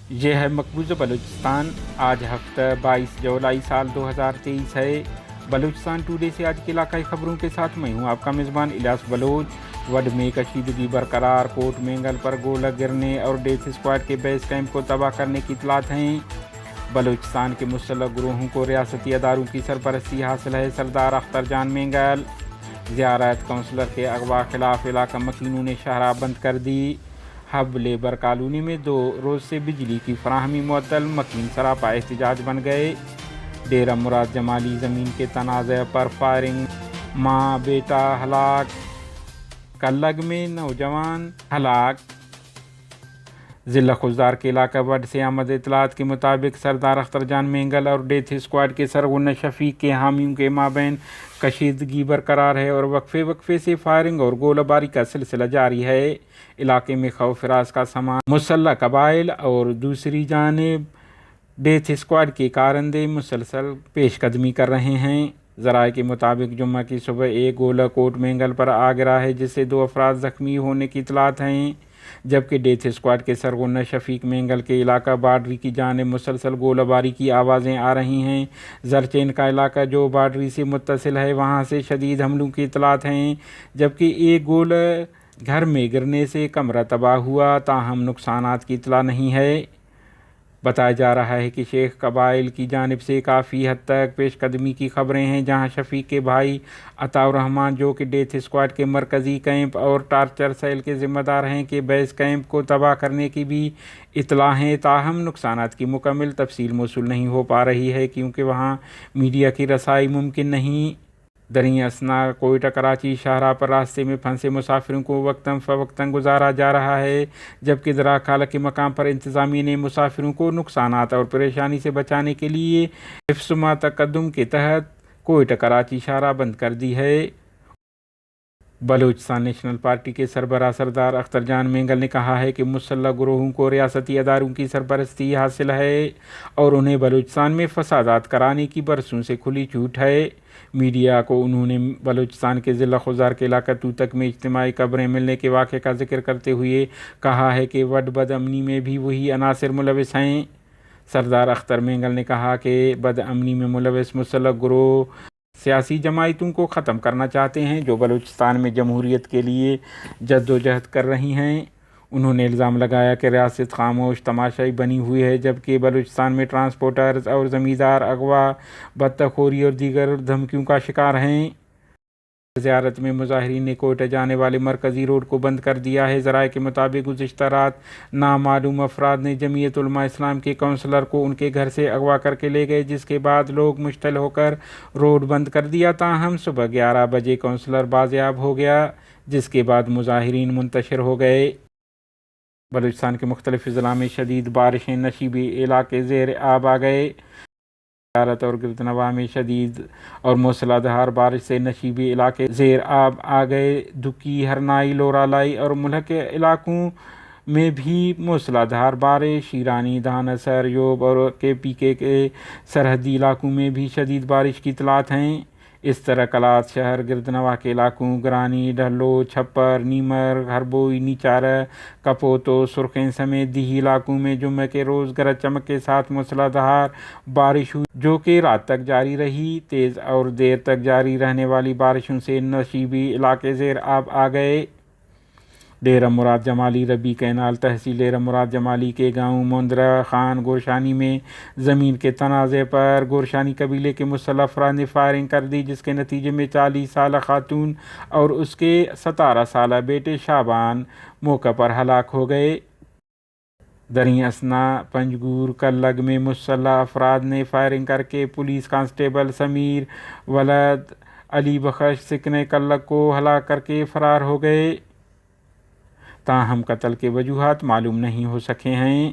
یہ ہے مقبوضہ بلوچستان۔ آج ہفتہ 22 جولائی سال 2023 ہے۔ بلوچستان ٹوڈے سے آج کے علاقائی خبروں کے ساتھ میں ہوں آپ کا میزبان الیاس بلوچ۔ وڈ میں کشیدگی برقرار، کوٹ مینگل پر گولہ گرنے اور ڈیتھ اسکواڈ کے بیس کیمپ کو تباہ کرنے کی اطلاعات ہیں۔ بلوچستان کے مسلح گروہوں کو ریاستی اداروں کی سرپرستی حاصل ہے۔ سردار اختر جان مینگل۔ زیارت کونسلر کے اغوا خلاف علاقہ مکینوں نے شاہراہ بند کر دی۔ ہب لیبر کالونی میں 2 روز سے بجلی کی فراہمی معطل، مکین سراپا احتجاج بن گئے۔ ڈیرہ مراد جمالی زمین کے تنازع پر فائرنگ، ماں بیٹا ہلاک، کلگ میں نوجوان ہلاک۔ ضلع خضدار کے علاقہ وڈ سے آمد اطلاعات کے مطابق سردار اختر جان مینگل اور ڈیتھ اسکواڈ کے سرغنہ شفیق کے حامیوں کے مابین کشیدگی برقرار ہے اور وقفے سے فائرنگ اور گولہ باری کا سلسلہ جاری ہے۔ علاقے میں خوف راز کا سامان، مسلح قبائل اور دوسری جانب ڈیتھ اسکواڈ کے کارندے مسلسل پیش قدمی کر رہے ہیں۔ ذرائع کے مطابق جمعہ کی صبح ایک گولہ کوٹ مینگل پر آ گرا ہے جس سے 2 افراد زخمی ہونے کی اطلاعات ہیں، جبکہ ڈیتھ اسکواڈ کے سرغنہ شفیق مینگل کے علاقہ باڈری کی جانب مسلسل گولہ باری کی آوازیں آ رہی ہیں۔ زرچین کا علاقہ جو باڈری سے متصل ہے، وہاں سے شدید حملوں کی اطلاعات ہیں، جبکہ ایک گولہ گھر میں گرنے سے کمرہ تباہ ہوا، تاہم نقصانات کی اطلاع نہیں ہے۔ بتایا جا رہا ہے کہ شیخ قبائل کی جانب سے کافی حد تک پیش قدمی کی خبریں ہیں، جہاں شفیق کے بھائی عطاء الرحمن جو کہ ڈیتھ اسکواڈ کے مرکزی کیمپ اور ٹارچر سیل کے ذمہ دار ہیں کے بیس کیمپ کو تباہ کرنے کی بھی اطلاع ہیں، تاہم نقصانات کی مکمل تفصیل موصول نہیں ہو پا رہی ہے کیونکہ وہاں میڈیا کی رسائی ممکن نہیں۔ دریں اثنا کوئٹہ کراچی شاہراہ پر راستے میں پھنسے مسافروں کو وقتاً فوقتاً گزارا جا رہا ہے، جبکہ دراک حالہ کے مقام پر انتظامیہ نے مسافروں کو نقصانات اور پریشانی سے بچانے کے لیے حفظ ما تقدم کے تحت کوئٹہ کراچی شاہراہ بند کر دی ہے۔ بلوچستان نیشنل پارٹی کے سربراہ سردار اختر جان مینگل نے کہا ہے کہ مسلح گروہوں کو ریاستی اداروں کی سرپرستی حاصل ہے اور انہیں بلوچستان میں فسادات کرانے کی برسوں سے کھلی چھوٹ ہے۔ میڈیا کو انہوں نے بلوچستان کے ضلع خضدار کے علاقہ توتک میں اجتماعی قبریں ملنے کے واقعے کا ذکر کرتے ہوئے کہا ہے کہ وڈ بد امنی میں بھی وہی عناصر ملوث ہیں۔ سردار اختر مینگل نے کہا کہ بد امنی میں ملوث مسلح گروہ سیاسی جماعتوں کو ختم کرنا چاہتے ہیں جو بلوچستان میں جمہوریت کے لیے جدوجہد کر رہی ہیں۔ انہوں نے الزام لگایا کہ ریاست خاموش تماشائی بنی ہوئی ہے، جبکہ بلوچستان میں ٹرانسپورٹرز اور زمیندار اغوا، بطخ خوری اور دیگر دھمکیوں کا شکار ہیں۔ زیارت میں مظاہرین نے کوئٹہ جانے والے مرکزی روڈ کو بند کر دیا ہے۔ ذرائع کے مطابق گزشتہ رات نامعلوم افراد نے جمعیت علماء اسلام کے کونسلر کو ان کے گھر سے اغوا کر کے لے گئے، جس کے بعد لوگ مشتعل ہو کر روڈ بند کر دیا، تاہم صبح 11 بجے کونسلر بازیاب ہو گیا، جس کے بعد مظاہرین منتشر ہو گئے۔ بلوچستان کے مختلف اضلاع میں شدید بارشیں، نشیبی علاقے زیر آب آ گئے۔ زیارت اور گردنواں میں شدید اور موسلا دھار بارش سے نشیبی علاقے زیر آب آ گئے۔ دھکی، ہرنائی، لورالائی اور ملک کے علاقوں میں بھی موسلا دھار بارش۔ شیرانی، دھانسر، یوب اور KPK کے سرحدی علاقوں میں بھی شدید بارش کی اطلاعات ہیں۔ اس طرح کلات شہر، گردنواں کے علاقوں، گرانی، ڈھلو، چھپر، نیمر، ہربوئی، نیچارہ، کپوتو، سرخین سمیت دیہی علاقوں میں جمعہ کے روز گرج چمک کے ساتھ موسلا دھار بارش ہوئی، جو کہ رات تک جاری رہی۔ تیز اور دیر تک جاری رہنے والی بارشوں سے نشیبی علاقے زیر آب آ گئے۔ ڈیرہ مراد جمالی ربی کینال تحصیل ڈیرہ مراد جمالی کے گاؤں موندرہ خان گورشانی میں زمین کے تنازع پر گورشانی قبیلے کے مسلح افراد نے فائرنگ کر دی، جس کے نتیجے میں 40 سالہ خاتون اور اس کے 17 سالہ بیٹے شابان موقع پر ہلاک ہو گئے۔ دریں اثنا پنجگور کلگ میں مسلح افراد نے فائرنگ کر کے پولیس کانسٹیبل سمیر ولد علی بخش سکن کلگ کو ہلاک کر کے فرار ہو گئے، تاہم قتل کے وجوہات معلوم نہیں ہو سکے ہیں۔